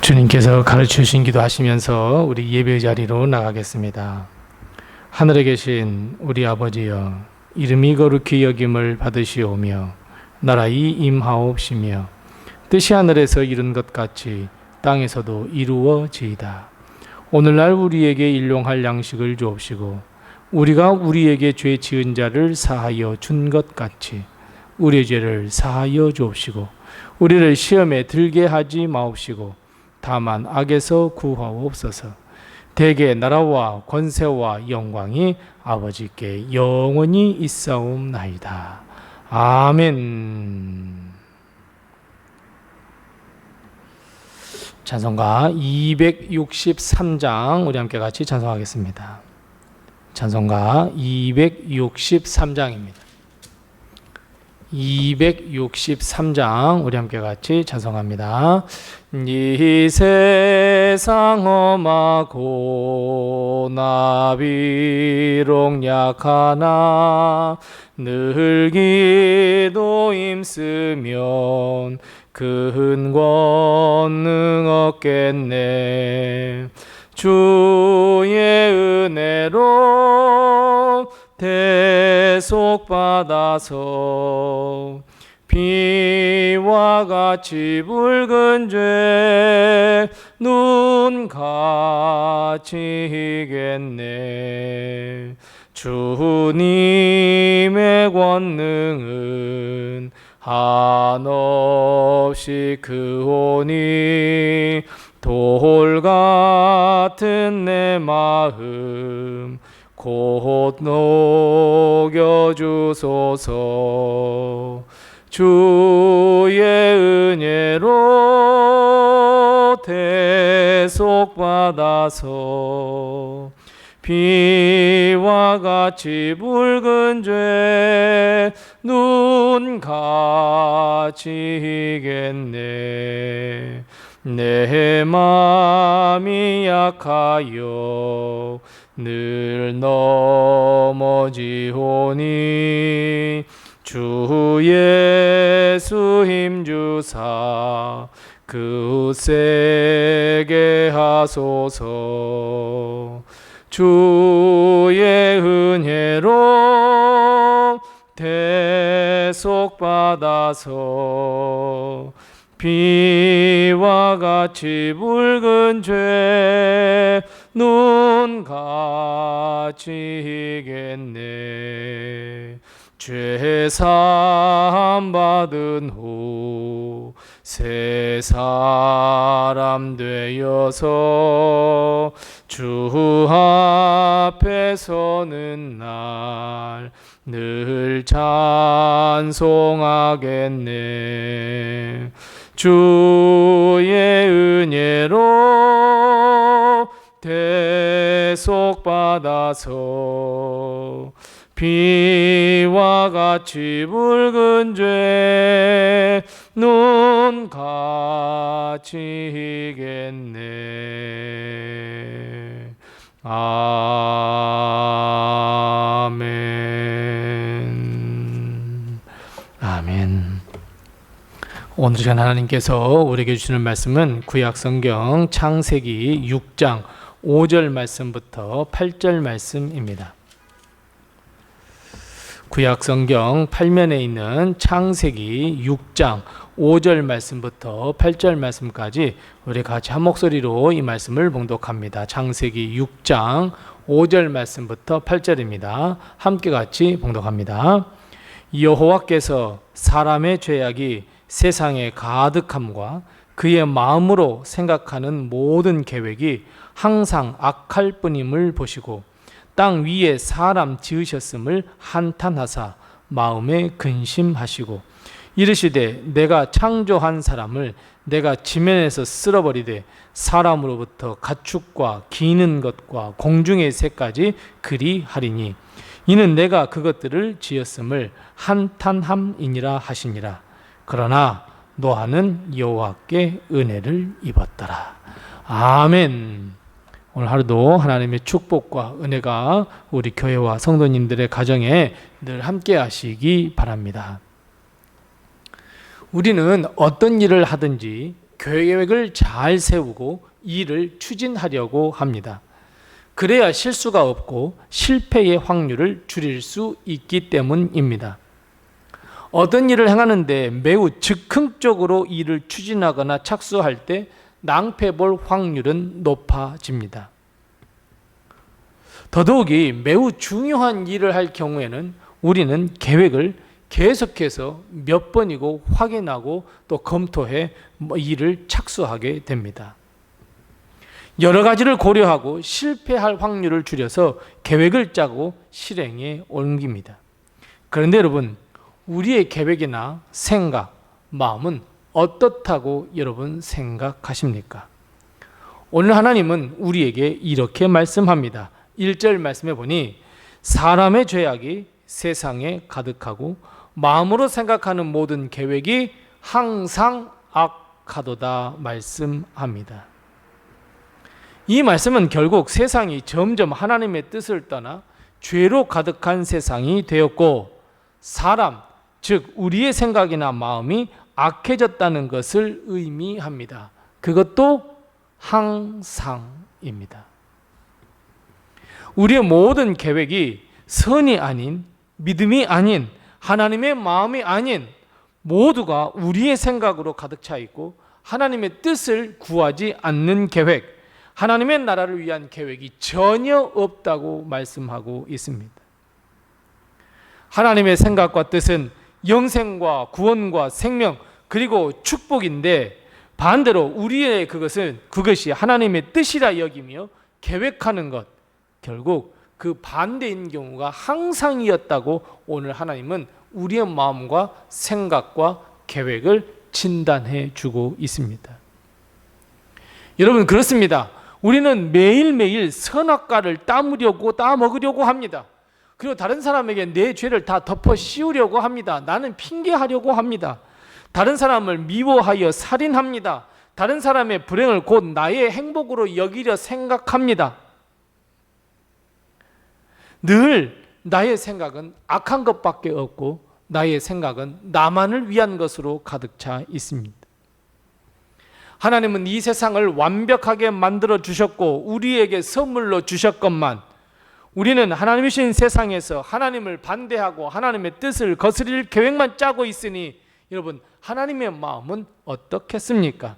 주님께서 가르쳐 주신 기도하시면서 우리 예배 자리로 나가겠습니다. 하늘에 계신 우리 아버지여, 이름이 거룩히 여김을 받으시오며 나라의 임하옵시며 뜻이 하늘에서 이룬 것 같이 땅에서도 이루어지이다. 오늘날 우리에게 일용할 양식을 주옵시고 우리가 우리에게 죄 지은 자를 사하여 준 것 같이 우리의 죄를 사하여 주옵시고 우리를 시험에 들게 하지 마옵시고 다만 악에서 구하옵소서. 대개 나라와 권세와 영광이 아버지께 영원히 있사옵나이다. 아멘. 찬송가 263장 우리 함께 같이 찬송하겠습니다. 찬송가 263장입니다. 263장 우리 함께 같이 찬송합니다. 이 세상 험하고 나 비록 약하나 늘 기도 힘쓰면 큰 권능 얻겠네. 주의 은혜로 대속받아서 비와 같이 붉은 죄 눈 감치겠네. 주님의 권능은 한없이 크오니 돌 같은 내 마음 곧 녹여주소서. 주의 은혜로 대속받아서 비와 같이 붉은 죄 눈 감치겠네. 내 맘이 약하여 늘 넘어지오니 주 예수 힘주사 굳세게 하소서. 주의 은혜로 대속받아서 비와 같이 붉은 죄 눈 감치겠네. 죄사함 받은 후 새 사람 되어서 주 앞에 서는 날 늘 찬송하겠네. 주의 은혜로 대속받아서 비와 같이 붉은 죄 눈 감치겠네. 아멘. 아멘. 오늘 시간 하나님께서 우리에게 주시는 말씀은 구약성경 창세기 6장 5절 말씀부터 8절 말씀입니다. 구약성경 8면에 있는 창세기 6장 5절 말씀부터 8절 말씀까지 우리 같이 한 목소리로 이 말씀을 봉독합니다. 창세기 6장 5절 말씀부터 8절입니다. 함께 같이 봉독합니다. 여호와께서 사람의 죄악이 세상에 가득함과 그의 마음으로 생각하는 모든 계획이 항상 악할 뿐임을 보시고 땅 위에 사람 지으셨음을 한탄하사 마음에 근심하시고 이르시되 내가 창조한 사람을 내가 지면에서 쓸어버리되 사람으로부터 가축과 기는 것과 공중의 새까지 그리 하리니 이는 내가 그것들을 지었음을 한탄함이니라 하시니라. 그러나 노아는 여호와께 은혜를 입었더라. 아멘. 오늘 하루도 하나님의 축복과 은혜가 우리 교회와 성도님들의 가정에 늘 함께 하시기 바랍니다. 우리는 어떤 일을 하든지 계획을 잘 세우고 일을 추진하려고 합니다. 그래야 실수가 없고 실패의 확률을 줄일 수 있기 때문입니다. 어떤 일을 행하는데 매우 즉흥적으로 일을 추진하거나 착수할 때 낭패 볼 확률은 높아집니다. 더더욱이 매우 중요한 일을 할 경우에는 우리는 계획을 계속해서 몇 번이고 확인하고 또 검토해 일을 착수하게 됩니다. 여러 가지를 고려하고 실패할 확률을 줄여서 계획을 짜고 실행에 옮깁니다. 그런데 여러분, 우리의 계획이나 생각, 마음은 어떻다고 여러분 생각하십니까? 오늘 하나님은 우리에게 이렇게 말씀합니다. 1절 말씀해 보니 사람의 죄악이 세상에 가득하고 마음으로 생각하는 모든 계획이 항상 악하도다 말씀합니다. 이 말씀은 결국 세상이 점점 하나님의 뜻을 떠나 죄로 가득한 세상이 되었고 사람, 즉 우리의 생각이나 마음이 악해졌다는 것을 의미합니다. 그것도 항상입니다. 우리의 모든 계획이 선이 아닌, 믿음이 아닌, 하나님의 마음이 아닌 모두가 우리의 생각으로 가득 차 있고 하나님의 뜻을 구하지 않는 계획, 하나님의 나라를 위한 계획이 전혀 없다고 말씀하고 있습니다. 하나님의 생각과 뜻은 영생과 구원과 생명 그리고 축복인데 반대로 우리의 그것이 하나님의 뜻이라 여기며 계획하는 것, 결국 그 반대인 경우가 항상이었다고 오늘 하나님은 우리의 마음과 생각과 계획을 진단해 주고 있습니다. 여러분, 그렇습니다. 우리는 매일매일 선악과를 따먹으려고 합니다. 그리고 다른 사람에게 내 죄를 다 덮어 씌우려고 합니다. 나는 핑계하려고 합니다. 다른 사람을 미워하여 살인합니다. 다른 사람의 불행을 곧 나의 행복으로 여기려 생각합니다. 늘 나의 생각은 악한 것밖에 없고 나의 생각은 나만을 위한 것으로 가득 차 있습니다. 하나님은 이 세상을 완벽하게 만들어 주셨고 우리에게 선물로 주셨건만 우리는 하나님이신 세상에서 하나님을 반대하고 하나님의 뜻을 거스릴 계획만 짜고 있으니 여러분, 하나님의 마음은 어떻겠습니까?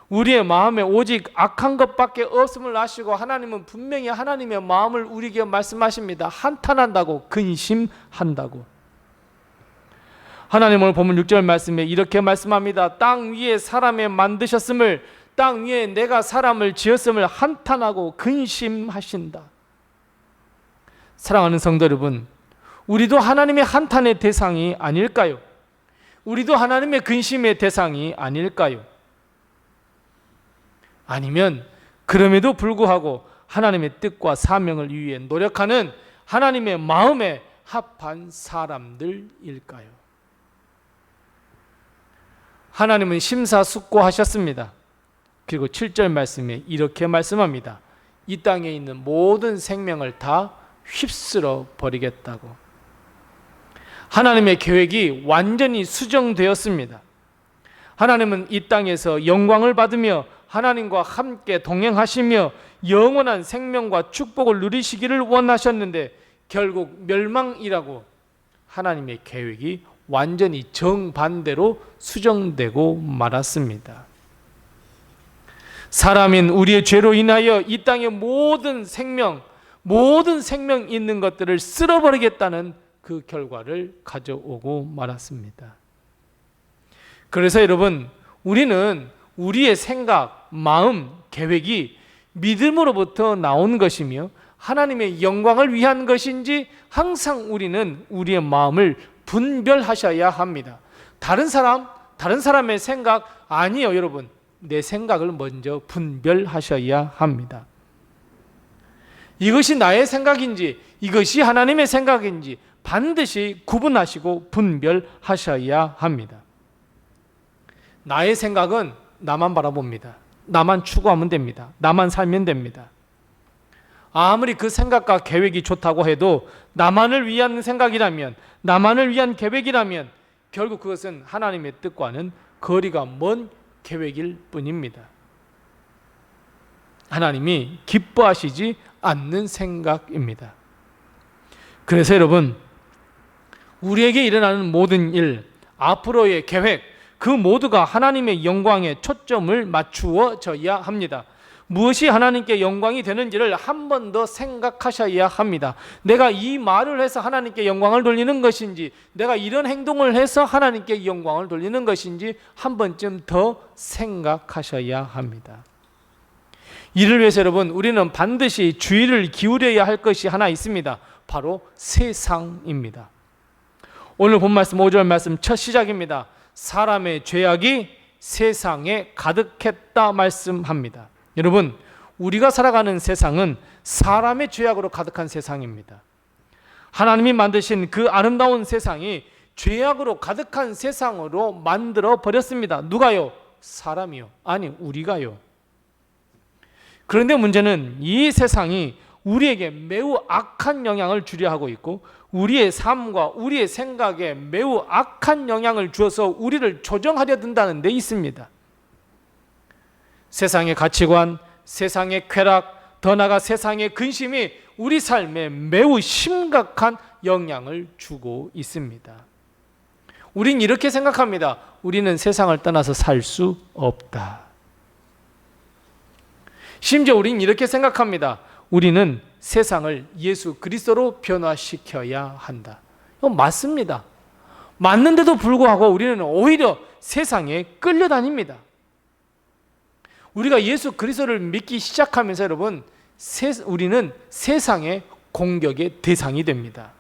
우리의 마음에 오직 악한 것밖에 없음을 아시고 하나님은 분명히 하나님의 마음을 우리에게 말씀하십니다. 한탄한다고, 근심한다고. 하나님 오늘 본문 6절 말씀에 이렇게 말씀합니다. 땅 위에 사람을 만드셨음을, 땅 위에 내가 사람을 지었음을 한탄하고 근심하신다. 사랑하는 성도 여러분, 우리도 하나님의 한탄의 대상이 아닐까요? 우리도 하나님의 근심의 대상이 아닐까요? 아니면 그럼에도 불구하고 하나님의 뜻과 사명을 위해 노력하는 하나님의 마음에 합한 사람들일까요? 하나님은 심사숙고하셨습니다. 그리고 7절 말씀에 이렇게 말씀합니다. 이 땅에 있는 모든 생명을 다 휩쓸어 버리겠다고. 하나님의 계획이 완전히 수정되었습니다. 하나님은 이 땅에서 영광을 받으며 하나님과 함께 동행하시며 영원한 생명과 축복을 누리시기를 원하셨는데 결국 멸망이라고 하나님의 계획이 완전히 정반대로 수정되고 말았습니다. 사람인 우리의 죄로 인하여 이 땅의 모든 생명 있는 것들을 쓸어버리겠다는 그 결과를 가져오고 말았습니다. 그래서 여러분, 우리는 우리의 생각, 마음, 계획이 믿음으로부터 나온 것이며 하나님의 영광을 위한 것인지 항상 우리는 우리의 마음을 분별하셔야 합니다. 다른 사람의 생각 아니에요, 여러분. 내 생각을 먼저 분별하셔야 합니다. 이것이 나의 생각인지 이것이 하나님의 생각인지 반드시 구분하시고 분별하셔야 합니다. 나의 생각은 나만 바라봅니다. 나만 추구하면 됩니다. 나만 살면 됩니다. 아무리 그 생각과 계획이 좋다고 해도 나만을 위한 생각이라면, 나만을 위한 계획이라면 결국 그것은 하나님의 뜻과는 거리가 먼 계획일 뿐입니다. 하나님이 기뻐하시지 않는 생각입니다. 그래서 여러분, 우리에게 일어나는 모든 일, 앞으로의 계획, 그 모두가 하나님의 영광에 초점을 맞추어져야 합니다. 무엇이 하나님께 영광이 되는지를 한 번 더 생각하셔야 합니다. 내가 이 말을 해서 하나님께 영광을 돌리는 것인지, 내가 이런 행동을 해서 하나님께 영광을 돌리는 것인지 한 번쯤 더 생각하셔야 합니다. 이를 위해서 여러분, 우리는 반드시 주의를 기울여야 할 것이 하나 있습니다. 바로 세상입니다. 오늘 본 말씀 5절 말씀 첫 시작입니다. 사람의 죄악이 세상에 가득했다 말씀합니다. 여러분, 우리가 살아가는 세상은 사람의 죄악으로 가득한 세상입니다. 하나님이 만드신 그 아름다운 세상이 죄악으로 가득한 세상으로 만들어 버렸습니다. 누가요? 사람이요. 아니, 우리가요. 그런데 문제는 이 세상이 우리에게 매우 악한 영향을 주려 하고 있고, 우리의 삶과 우리의 생각에 매우 악한 영향을 주어서 우리를 조정하려 든다는 데 있습니다. 세상의 가치관, 세상의 쾌락, 더 나아가 세상의 근심이 우리 삶에 매우 심각한 영향을 주고 있습니다. 우린 이렇게 생각합니다. 우리는 세상을 떠나서 살 수 없다. 심지어 우린 이렇게 생각합니다. 우리는 세상을 예수 그리스도로 변화시켜야 한다. 이건 맞습니다. 맞는데도 불구하고 우리는 오히려 세상에 끌려다닙니다. 우리가 예수 그리스도를 믿기 시작하면서 여러분, 우리는 세상의 공격의 대상이 됩니다.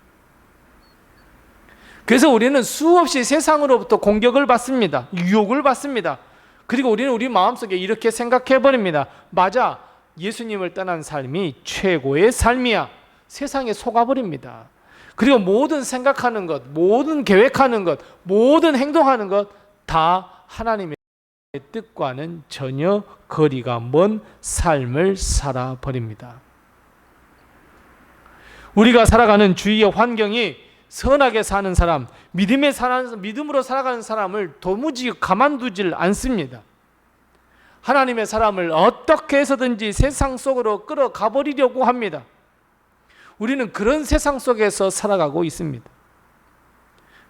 그래서 우리는 수없이 세상으로부터 공격을 받습니다. 유혹을 받습니다. 그리고 우리는 우리 마음속에 이렇게 생각해버립니다. 맞아, 예수님을 떠난 삶이 최고의 삶이야. 세상에 속아버립니다. 그리고 모든 생각하는 것, 모든 계획하는 것, 모든 행동하는 것 다 하나님의 뜻과는 전혀 거리가 먼 삶을 살아버립니다. 우리가 살아가는 주위의 환경이 선하게 사는 사람, 믿음으로 살아가는 사람을 도무지 가만두질 않습니다. 하나님의 사람을 어떻게 해서든지 세상 속으로 끌어가 버리려고 합니다. 우리는 그런 세상 속에서 살아가고 있습니다.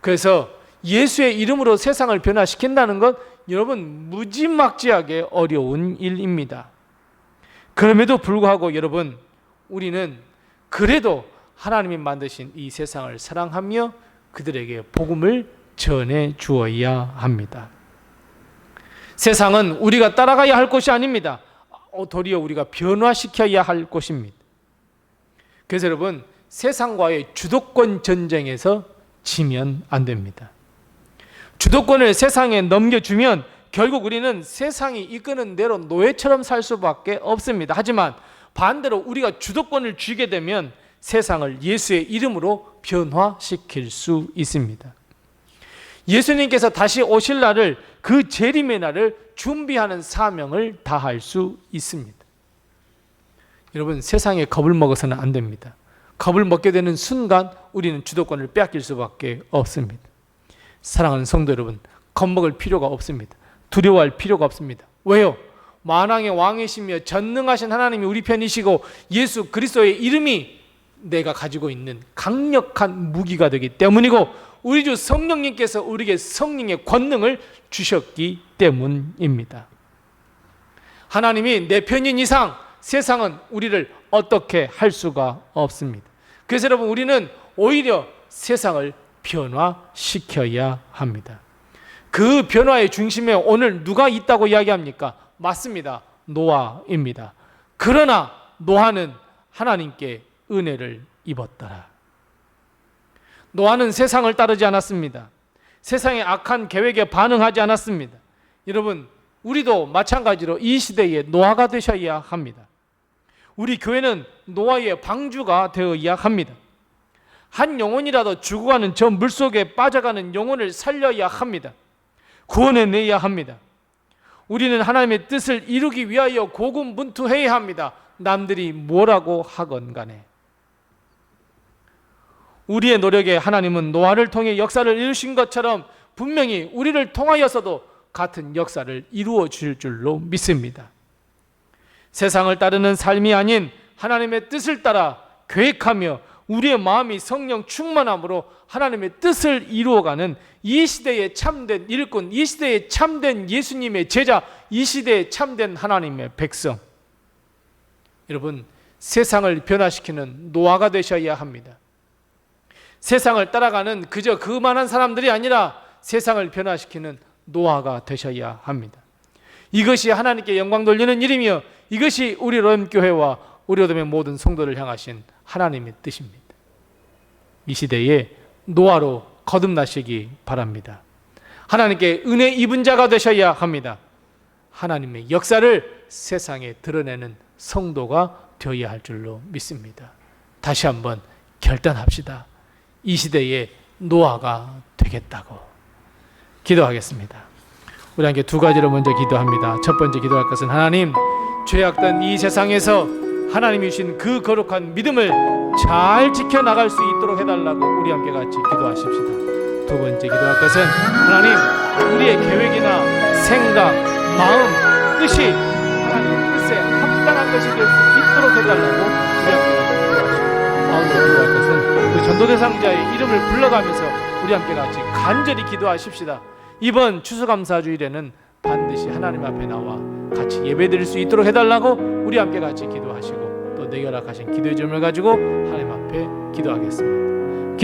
그래서 예수의 이름으로 세상을 변화시킨다는 것, 여러분, 무지막지하게 어려운 일입니다. 그럼에도 불구하고 여러분, 우리는 그래도 하나님이 만드신 이 세상을 사랑하며 그들에게 복음을 전해 주어야 합니다. 세상은 우리가 따라가야 할 것이 아닙니다. 도리어 우리가 변화시켜야 할 것입니다. 그래서 여러분, 세상과의 주도권 전쟁에서 지면 안 됩니다. 주도권을 세상에 넘겨주면 결국 우리는 세상이 이끄는 대로 노예처럼 살 수밖에 없습니다. 하지만 반대로 우리가 주도권을 쥐게 되면 세상을 예수의 이름으로 변화시킬 수 있습니다. 예수님께서 다시 오실 날을, 그 재림의 날을 준비하는 사명을 다할 수 있습니다. 여러분, 세상에 겁을 먹어서는 안 됩니다. 겁을 먹게 되는 순간 우리는 주도권을 빼앗길 수밖에 없습니다. 사랑하는 성도 여러분, 겁먹을 필요가 없습니다. 두려워할 필요가 없습니다. 왜요? 만왕의 왕이시며 전능하신 하나님이 우리 편이시고 예수 그리스도의 이름이 내가 가지고 있는 강력한 무기가 되기 때문이고, 우리 주 성령님께서 우리에게 성령의 권능을 주셨기 때문입니다. 하나님이 내 편인 이상 세상은 우리를 어떻게 할 수가 없습니다. 그래서 여러분, 우리는 오히려 세상을 변화시켜야 합니다. 그 변화의 중심에 오늘 누가 있다고 이야기합니까? 맞습니다. 노아입니다. 그러나 노아는 하나님께 은혜를 입었더라. 노아는 세상을 따르지 않았습니다. 세상의 악한 계획에 반응하지 않았습니다. 여러분, 우리도 마찬가지로 이 시대에 노아가 되셔야 합니다. 우리 교회는 노아의 방주가 되어야 합니다. 한 영혼이라도 죽어가는 저 물속에 빠져가는 영혼을 살려야 합니다. 구원해내야 합니다. 우리는 하나님의 뜻을 이루기 위하여 고군분투해야 합니다. 남들이 뭐라고 하건 간에. 우리의 노력에 하나님은 노아를 통해 역사를 이루신 것처럼 분명히 우리를 통하여서도 같은 역사를 이루어 주실 줄로 믿습니다. 세상을 따르는 삶이 아닌 하나님의 뜻을 따라 계획하며 우리의 마음이 성령 충만함으로 하나님의 뜻을 이루어가는 이 시대의 참된 일꾼, 이 시대의 참된 예수님의 제자, 이 시대의 참된 하나님의 백성, 여러분, 세상을 변화시키는 노아가 되셔야 합니다. 세상을 따라가는 그저 그만한 사람들이 아니라 세상을 변화시키는 노아가 되셔야 합니다. 이것이 하나님께 영광 돌리는 일이며 이것이 우리 로렘교회와 우리 로렘의 모든 성도를 향하신 하나님의 뜻입니다. 이 시대에 노아로 거듭나시기 바랍니다. 하나님께 은혜 입은 자가 되셔야 합니다. 하나님의 역사를 세상에 드러내는 성도가 되어야 할 줄로 믿습니다. 다시 한번 결단합시다. 이 시대에 노아가 되겠다고. 기도하겠습니다. 우리 함께 두 가지로 먼저 기도합니다. 첫 번째 기도할 것은 하나님, 죄악된 이 세상에서 하나님이 주신 그 거룩한 믿음을 잘 지켜나갈 수 있도록 해달라고 우리 함께 같이 기도하십시다. 두 번째 기도할 것은 하나님, 우리의 계획이나 생각, 마음, 뜻이 하나님 뜻에 합당한 것이 될 수 있도록 해달라고 우리 함께 같이 기도하십니다. 마음으로 기도할 것은 그 전도 대상자의 이름을 불러가면서 우리 함께 같이 간절히 기도하십시다. 이번 추수감사주일에는 반드시 하나님 앞에 나와 같이 예배드릴 수 있도록 해달라고 우리 함께 같이 기도하시고 또 내게 허락하신 기도의 점을 가지고 하나님 앞에 기도하겠습니다.